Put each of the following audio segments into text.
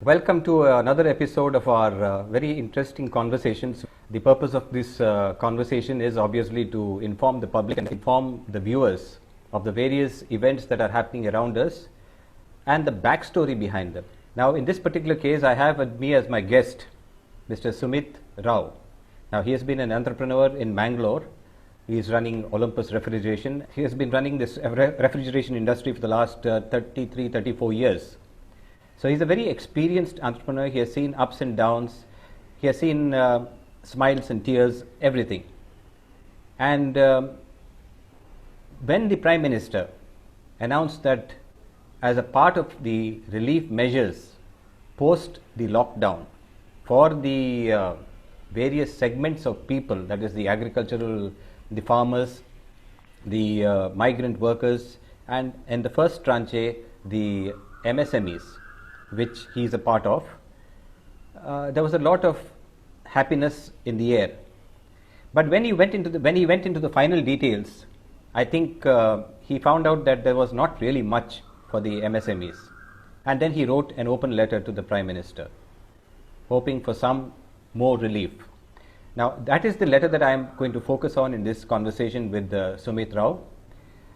Welcome to another episode of our very interesting conversations. The purpose of this conversation is obviously to inform the public and inform the viewers of the various events that are happening around us and the backstory behind them. Now, in this particular case, I have with me as my guest Mr. Sumit Rao. Now, he has been an entrepreneur in Mangalore. He is running Olympus Refrigeration. He has been running this refrigeration industry for the last 33, 34 years. So he's a very experienced entrepreneur. He has seen ups and downs. He has seen smiles and tears, everything. And when the Prime Minister announced that as a part of the relief measures post the lockdown for the various segments of people, that is the agricultural, the farmers, the migrant workers, and in the first tranche, the MSMEs, which he is a part of, there was a lot of happiness in the air. But when he went into the final details, I think he found out that there was not really much for the MSMEs. And then he wrote an open letter to the Prime Minister, hoping for some more relief. Now, that is the letter that I am going to focus on in this conversation with Sumit Rao.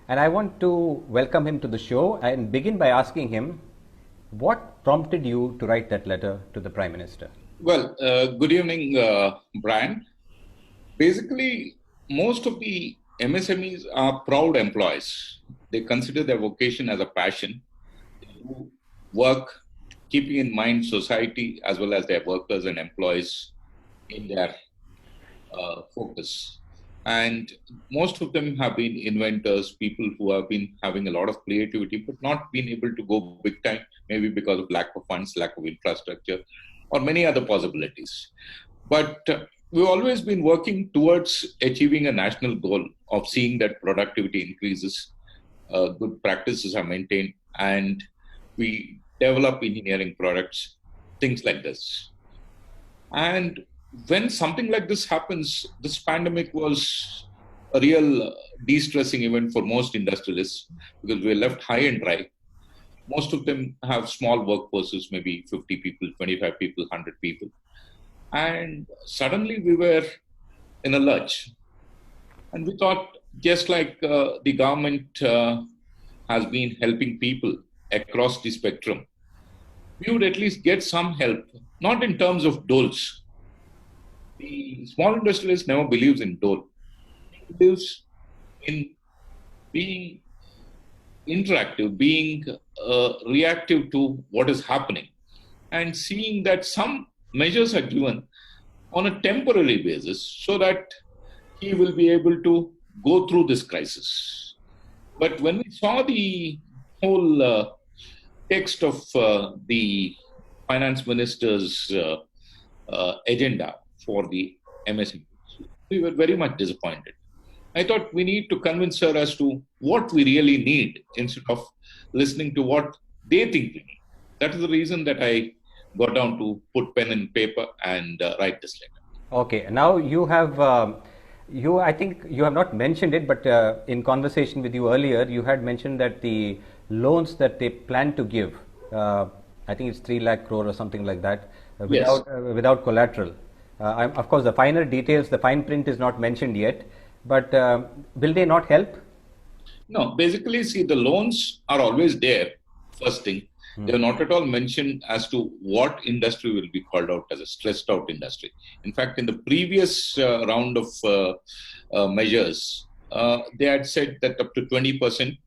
And I want to welcome him to the show and begin by asking him, what prompted you to write that letter to the Prime Minister? Well, good evening, Brian. Basically, most of the MSMEs are proud employees. They consider their vocation as a passion. They do work keeping in mind society as well as their workers and employees in their focus. And most of them have been inventors, people who have been having a lot of creativity, but not been able to go big time, maybe because of lack of funds, lack of infrastructure, or many other possibilities. But we've always been working towards achieving a national goal of seeing that productivity increases, good practices are maintained, and we develop engineering products, things like this. And when something like this happens, this pandemic was a real de-stressing event for most industrialists because we were left high and dry. Most of them have small workforces, maybe 50 people, 25 people, 100 people. And suddenly we were in a lurch. And we thought, just like the government has been helping people across the spectrum, we would at least get some help, not in terms of doles. The small industrialist never believes in dole. He believes in being interactive, being reactive to what is happening, and seeing that some measures are given on a temporary basis so that he will be able to go through this crisis. But when we saw the whole text of the finance minister's agenda for the MSME, we were very much disappointed. I thought we need to convince her as to what we really need instead of listening to what they think we need. That is the reason that I got down to put pen and paper and write this letter. Okay, now you have, I think you have not mentioned it, but in conversation with you earlier, you had mentioned that the loans that they plan to give, I think it's 3 lakh crore or something like that, without collateral. Of course, the finer details, the fine print is not mentioned yet, but will they not help? No, basically, see, the loans are always there, first thing. They're not at all mentioned as to what industry will be called out as a stressed out industry. In fact, in the previous round of measures, they had said that up to 20%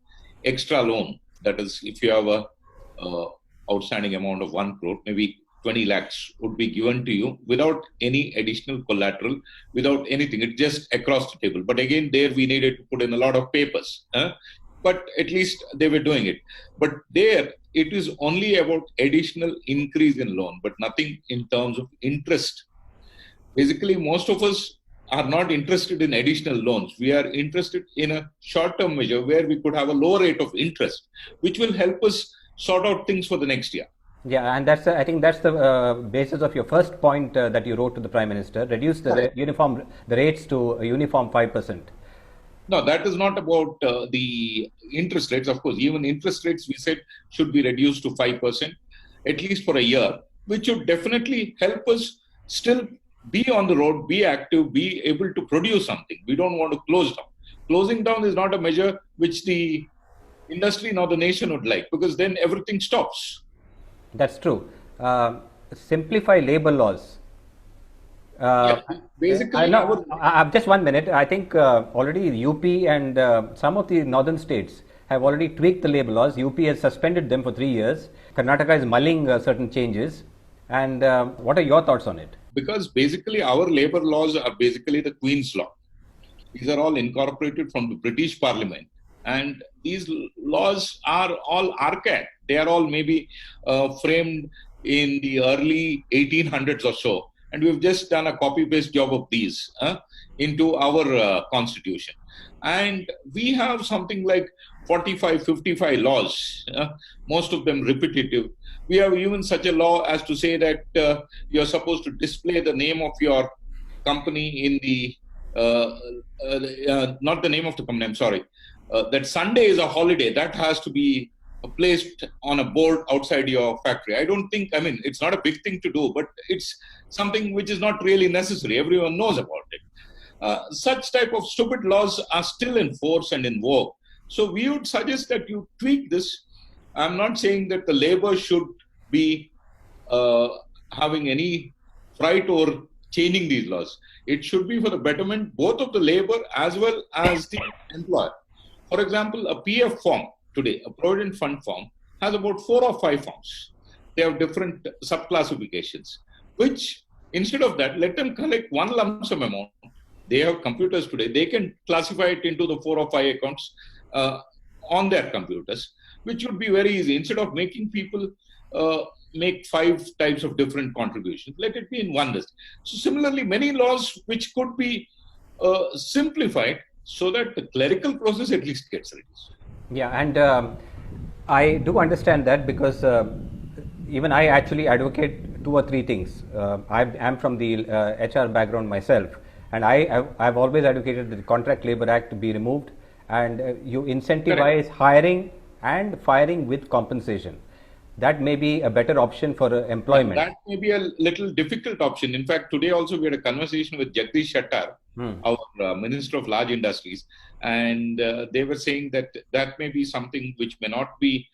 extra loan, that is, if you have a outstanding amount of 1 crore, maybe 20 lakhs would be given to you without any additional collateral, without anything. It's just across the table. But again, there we needed to put in a lot of papers. But at least they were doing it. But there, it is only about additional increase in loan, but nothing in terms of interest. Basically, most of us are not interested in additional loans. We are interested in a short-term measure where we could have a lower rate of interest, which will help us sort out things for the next year. Yeah, and I think that's the basis of your first point that you wrote to the Prime Minister, reduce the rates to a uniform 5%. No, that is not about the interest rates. Of course, even interest rates, we said, should be reduced to 5%, at least for a year. which would definitely help us still be on the road, be active, be able to produce something. We don't want to close down. Closing down is not a measure which the industry nor the nation would like, because then everything stops. That's true. Simplify labor laws. Basically, just 1 minute. I think already UP and some of the northern states have already tweaked the labor laws. UP has suspended them for 3 years. Karnataka is mulling certain changes. And what are your thoughts on it? Because basically our labor laws are basically the Queen's law. These are all incorporated from the British Parliament. And these laws are all archaic. They are all maybe framed in the early 1800s or so. And we've just done a copy-paste job of these into our constitution. And we have something like 45, 55 laws, most of them repetitive. We have even such a law as to say that you're supposed to display the name of your company in the, not the name of the company, I'm sorry, that Sunday is a holiday. That has to be placed on a board outside your factory. I don't think, I mean, it's not a big thing to do, but it's something which is not really necessary. Everyone knows about it. Such type of stupid laws are still in force and in vogue. So we would suggest that you tweak this. I'm not saying that the labor should be having any fright or changing these laws. It should be for the betterment both of the labor as well as the employer. For example, a PF form today, a Provident Fund form, has about 4 or 5 forms. They have different sub-classifications, which instead of that, let them collect one lump sum amount. They have computers today. They can classify it into the 4 or 5 accounts on their computers, which would be very easy. Instead of making people make 5 types of different contributions, let it be in one list. So similarly, many laws which could be simplified so that the clerical process at least gets reduced. Yeah, and I do understand that because even I actually advocate 2 or 3 things. I am from the HR background myself, and I've always advocated that the Contract Labor Act to be removed, and you incentivize Correct. Hiring and firing with compensation. That may be a better option for employment. That may be a little difficult option. In fact, today also we had a conversation with Jagdish Shettar, our Minister of Large Industries, and they were saying that that may be something which may not be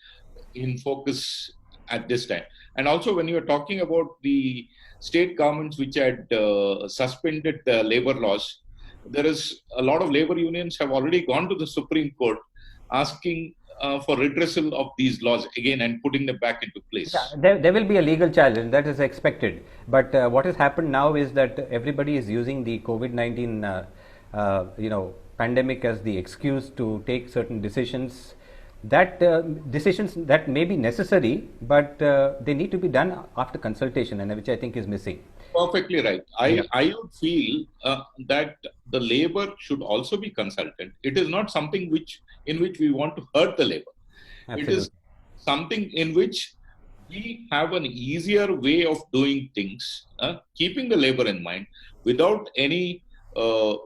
in focus at this time. And also when you are talking about the state governments which had suspended the labor laws, there is a lot of labor unions have already gone to the Supreme Court asking for redressal of these laws again and putting them back into place. Yeah, there will be a legal challenge, that is expected. But what has happened now is that everybody is using the COVID-19 pandemic as the excuse to take certain decisions. That decisions that may be necessary, but they need to be done after consultation, and which I think is missing. Perfectly right. I would feel that the labor should also be consulted. It is not something in which we want to hurt the labor. Absolutely. It is something in which we have an easier way of doing things, keeping the labor in mind, without any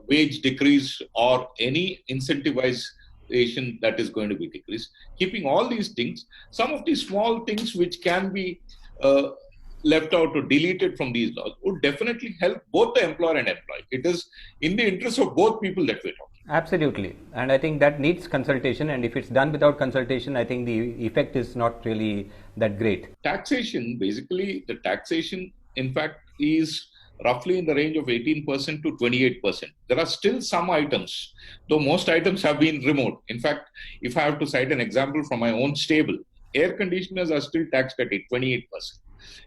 wage decrease or any incentivization that is going to be decreased. Keeping all these things, some of these small things which can be left out or deleted from these laws would definitely help both the employer and employee. It is in the interest of both people that we're talking. Absolutely. And I think that needs consultation, and if it's done without consultation, I think the effect is not really that great. Taxation, basically the taxation in fact is roughly in the range of 18% to 28%. There are still some items, though most items have been removed. In fact, if I have to cite an example from my own stable, air conditioners are still taxed at 28%.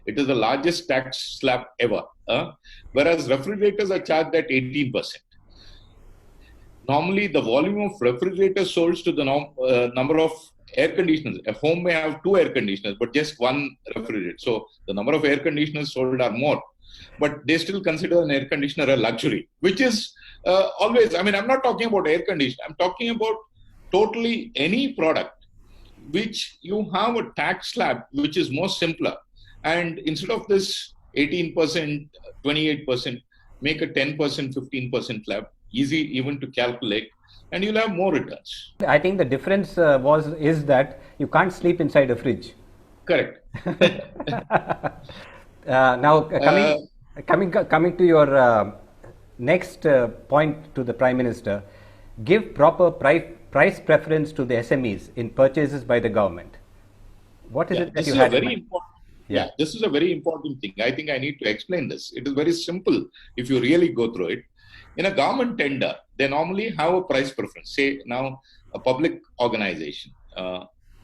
It is the largest tax slab ever, whereas refrigerators are charged at 18%. Normally, the volume of refrigerators sold to the number of air conditioners. A home may have 2 air conditioners, but just 1 refrigerator. So the number of air conditioners sold are more. But they still consider an air conditioner a luxury, which is always, I mean, I'm not talking about air conditioner. I'm talking about totally any product which you have a tax slab which is more simpler. And instead of this 18%, 28%, make a 10%, 15% slab, easy even to calculate, and you'll have more returns. I think the difference is that you can't sleep inside a fridge. Correct. Now, coming to your next point to the Prime Minister, give proper price preference to the SMEs in purchases by the government. What is it that this you is a had in very mind? important. Yeah, this is a very important thing. I think I need to explain this. It is very simple if you really go through it. In a government tender, they normally have a price preference. Say now, a public organization,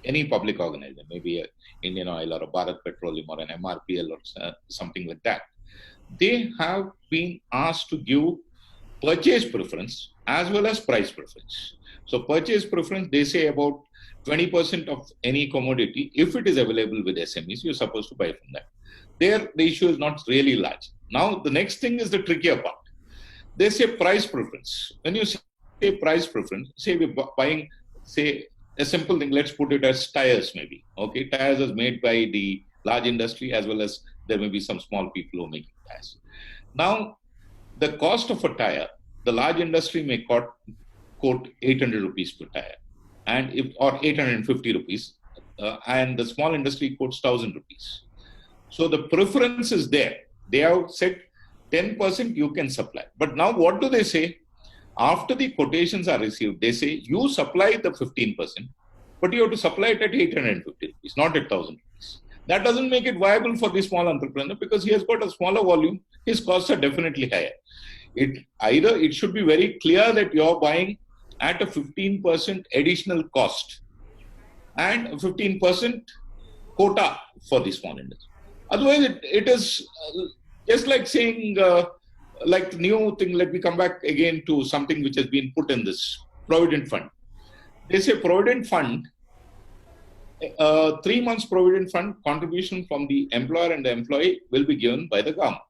any public organization, maybe a Indian Oil or a Bharat Petroleum or an MRPL or something like that, they have been asked to give purchase preference as well as price preference. So purchase preference, they say about 20% of any commodity, if it is available with SMEs, you're supposed to buy from that. There, the issue is not really large. Now, the next thing is the trickier part. They say price preference. When you say price preference, say we're buying, say, a simple thing, let's put it as tires maybe. Okay, tires is made by the large industry as well as there may be some small people who are making tires. Now, the cost of a tire, the large industry may quote 800 rupees per tire, and if or 850 rupees, and the small industry quotes 1000 rupees. So the preference is there. They have said 10% you can supply. But now what do they say? After the quotations are received, they say you supply the 15%, but you have to supply it at 850 rupees, not at 1000 rupees. That doesn't make it viable for the small entrepreneur because he has got a smaller volume. His costs are definitely higher. It should be very clear that you're buying at a 15% additional cost and 15% quota for the small industry. Otherwise, it is just like saying, like new thing, let me come back again to something which has been put in this Provident Fund. They say Provident Fund, 3 months Provident Fund contribution from the employer and the employee will be given by the government.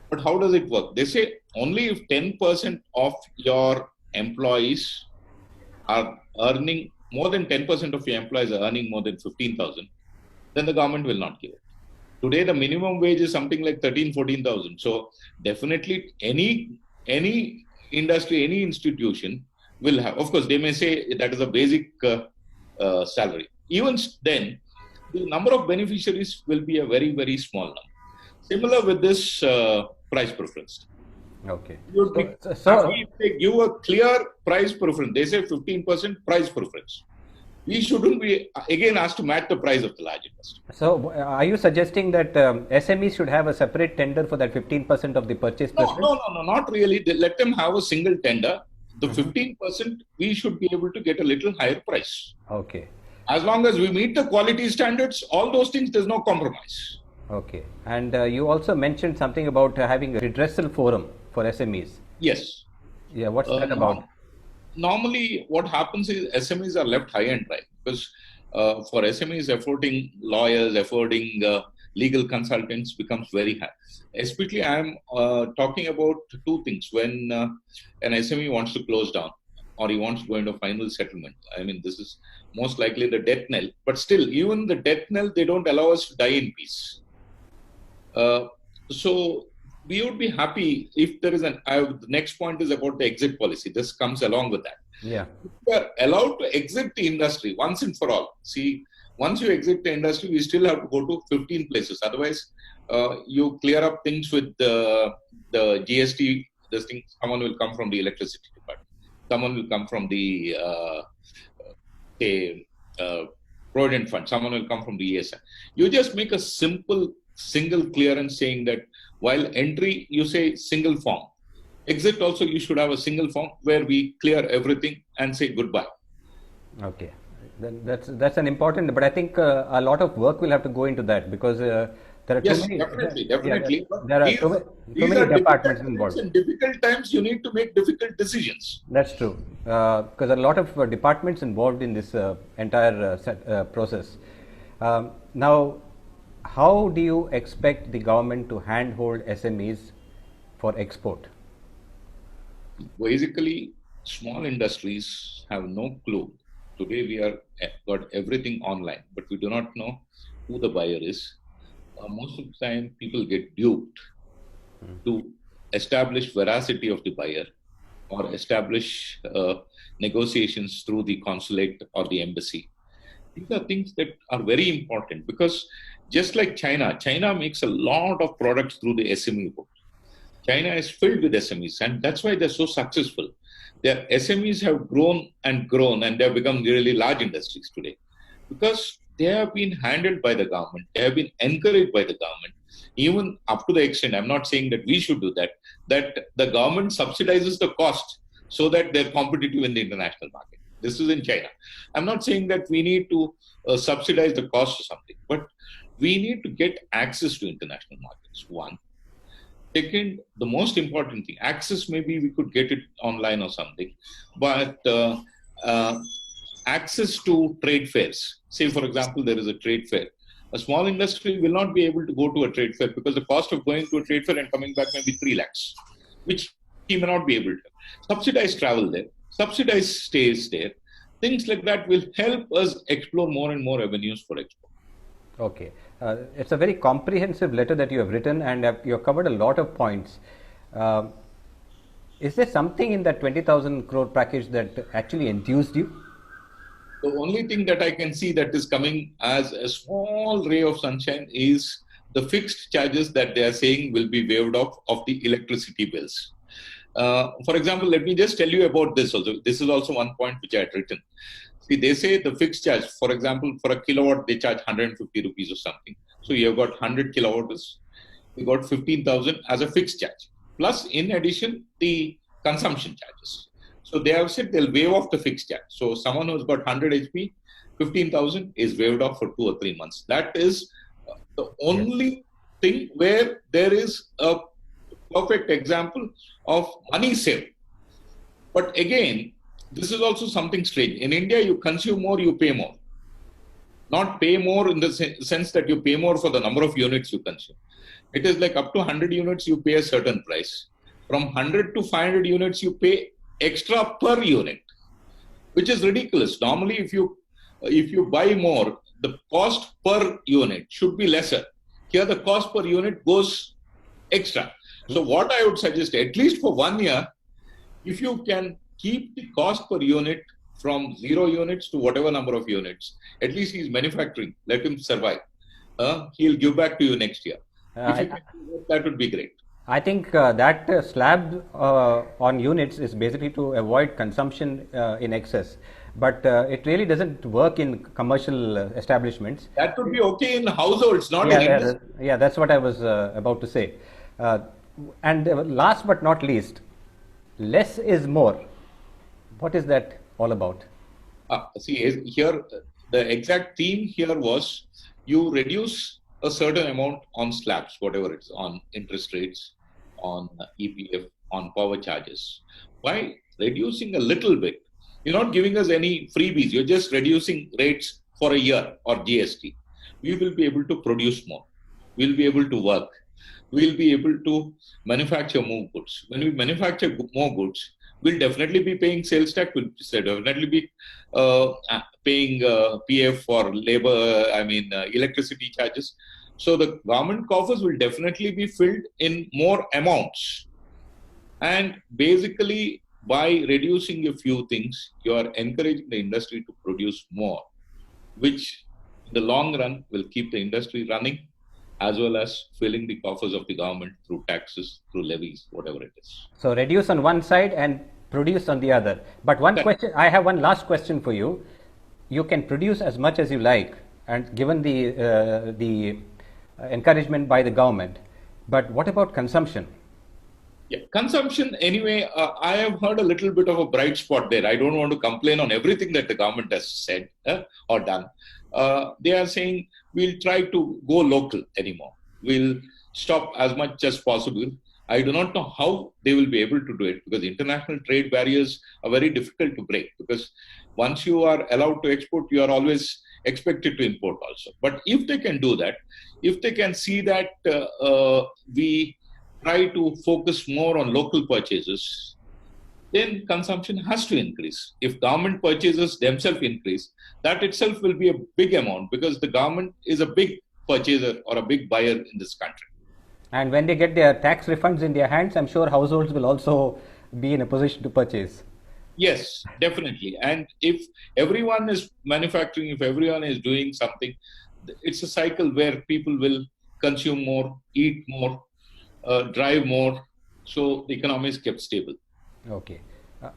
But how does it work? They say only if 10% of your employees are earning, more than 10% of your employees are earning more than 15,000, then the government will not give it. Today, the minimum wage is something like 13, 14,000. So definitely any industry, any institution will have, of course, they may say that is a basic salary. Even then, the number of beneficiaries will be a very, very small number. Similar with this price preference. Okay. If they give a clear price preference, they say 15% price preference. We shouldn't be again asked to match the price of the large industry. So, are you suggesting that SMEs should have a separate tender for that 15% of the purchase preference? No, not really. Let them have a single tender. The 15%, we should be able to get a little higher price. Okay. As long as we meet the quality standards, all those things, there's no compromise. Okay. And you also mentioned something about having a redressal forum for SMEs. Yes. Yeah, what's that about? Normally, what happens is SMEs are left high and dry because for SMEs, affording lawyers, affording legal consultants becomes very high. Especially, I am talking about two things. When an SME wants to close down or he wants to go into final settlement, I mean, this is most likely the death knell. But still, even the death knell, they don't allow us to die in peace. So we would be happy if there is the next point is about the exit policy. This comes along with that. Yeah. If we are allowed to exit the industry once and for all. See, once you exit the industry, we still have to go to 15 places. Otherwise, you clear up things with the GST. This thing, someone will come from the electricity department. Someone will come from the Provident Fund. Someone will come from the ESI. You just make a simple single clearance saying that while entry, you say single form. Exit also, you should have a single form where we clear everything and say goodbye. Okay. Then that's an important, but I think a lot of work will have to go into that because there are too many. Definitely. There are too many departments involved. In difficult times, you need to make difficult decisions. That's true, because there are a lot of departments involved in this entire process. Now, how do you expect the government to handhold SMEs for export? Basically, small industries have no clue. Today we are got everything online, but we do not know who the buyer is. Most of the time, people get duped to establish veracity of the buyer or establish negotiations through the consulate or the embassy. These are things that are very important because Just like China makes a lot of products through the SME route. China is filled with SMEs, and that's why they're so successful. Their SMEs have grown, and they have become really large industries today because they have been handled by the government. They have been encouraged by the government, even up to the extent, I'm not saying that we should do that, that the government subsidizes the cost so that they're competitive in the international market. This is in China. I'm not saying that we need to subsidize the cost or something, but we need to get access to international markets, one. Second, the most important thing, access, maybe we could get it online or something, but access to trade fairs. Say, for example, there is a trade fair. A small industry will not be able to go to a trade fair because the cost of going to a trade fair and coming back may be 3 lakhs, which he may not be able to. Subsidize travel there, subsidize stays there. Things like that will help us explore more and more avenues for export. Okay. It's a very comprehensive letter that you have written, and you have covered a lot of points. Is there something in that 20,000 crore package that actually enthused you? The only thing that I can see that is coming as a small ray of sunshine is the fixed charges that they are saying will be waived off of the electricity bills. For example, let me just tell you about this also. This is also one point which I had written. See, they say the fixed charge, for example, for a kilowatt, they charge 150 rupees or something. So you've got 100 kilowatts, you got 15,000 as a fixed charge. Plus, in addition, the consumption charges. So they have said they'll waive off the fixed charge. So someone who's got 100 HP, 15,000 is waived off for 2 or 3 months. That is the only thing where there is a perfect example of money saved. But again, this is also something strange. In India, you consume more, you pay more. Not pay more in the sense that you pay more for the number of units you consume. It is like up to 100 units, you pay a certain price. From 100 to 500 units, you pay extra per unit, which is ridiculous. Normally, if you buy more, the cost per unit should be lesser. Here, the cost per unit goes extra. So what I would suggest, at least for 1 year, if you can keep the cost per unit from 0 units to whatever number of units, at least he's manufacturing, let him survive. He'll give back to you next year. If you can do that, that would be great. I think that slab on units is basically to avoid consumption in excess. But it really doesn't work in commercial establishments. That would be okay in households, not in industry. Yeah, that's what I was about to say. And last but not least, less is more. What is that all about? See, here, the exact theme here was you reduce a certain amount on slabs, whatever it's on interest rates, on EPF, on power charges. By reducing a little bit, you're not giving us any freebies. You're just reducing rates for a year or GST. We will be able to produce more. We'll be able to work. We'll be able to manufacture more goods. When we manufacture more goods, we'll definitely be paying sales tax. We'll definitely be paying PF for labor, electricity charges. So the government coffers will definitely be filled in more amounts. And basically, by reducing a few things, you are encouraging the industry to produce more, which in the long run will keep the industry running, as well as filling the coffers of the government through taxes, through levies, whatever it is. So reduce on one side and produce on the other. But question, I have one last question for you. You can produce as much as you like, and given the encouragement by the government. But what about consumption? Yeah, consumption, anyway, I have heard a little bit of a bright spot there. I don't want to complain on everything that the government has said or done. They are saying we'll try to go local anymore. We'll stop as much as possible. I do not know how they will be able to do it, because international trade barriers are very difficult to break, because once you are allowed to export, you are always expected to import also. But if they can do that, if they can see that we try to focus more on local purchases, then consumption has to increase. If government purchases themselves increase, that itself will be a big amount, because the government is a big purchaser or a big buyer in this country. And when they get their tax refunds in their hands, I'm sure households will also be in a position to purchase. Yes, definitely. And if everyone is manufacturing, if everyone is doing something, it's a cycle where people will consume more, eat more, drive more, so the economy is kept stable. Okay.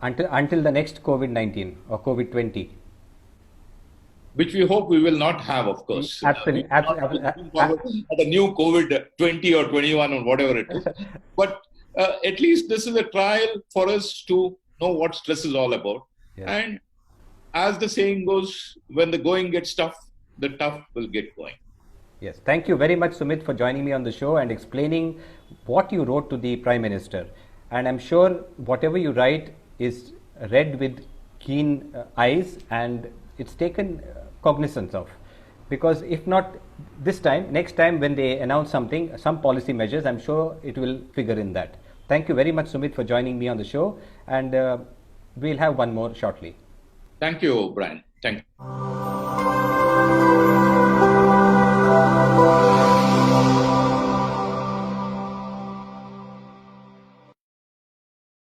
Until the next COVID-19 or COVID-20. Which we hope we will not have, of course. Absolutely. The new COVID-20 or 21 or whatever it is. But at least this is a trial for us to know what stress is all about. Yes. And as the saying goes, when the going gets tough, the tough will get going. Yes. Thank you very much, Sumit, for joining me on the show and explaining what you wrote to the Prime Minister. And I'm sure whatever you write is read with keen eyes, and it's taken cognizance of. Because if not this time, next time when they announce something, some policy measures, I'm sure it will figure in that. Thank you very much, Sumit, for joining me on the show. And we'll have one more shortly. Thank you, Brian. Thank you.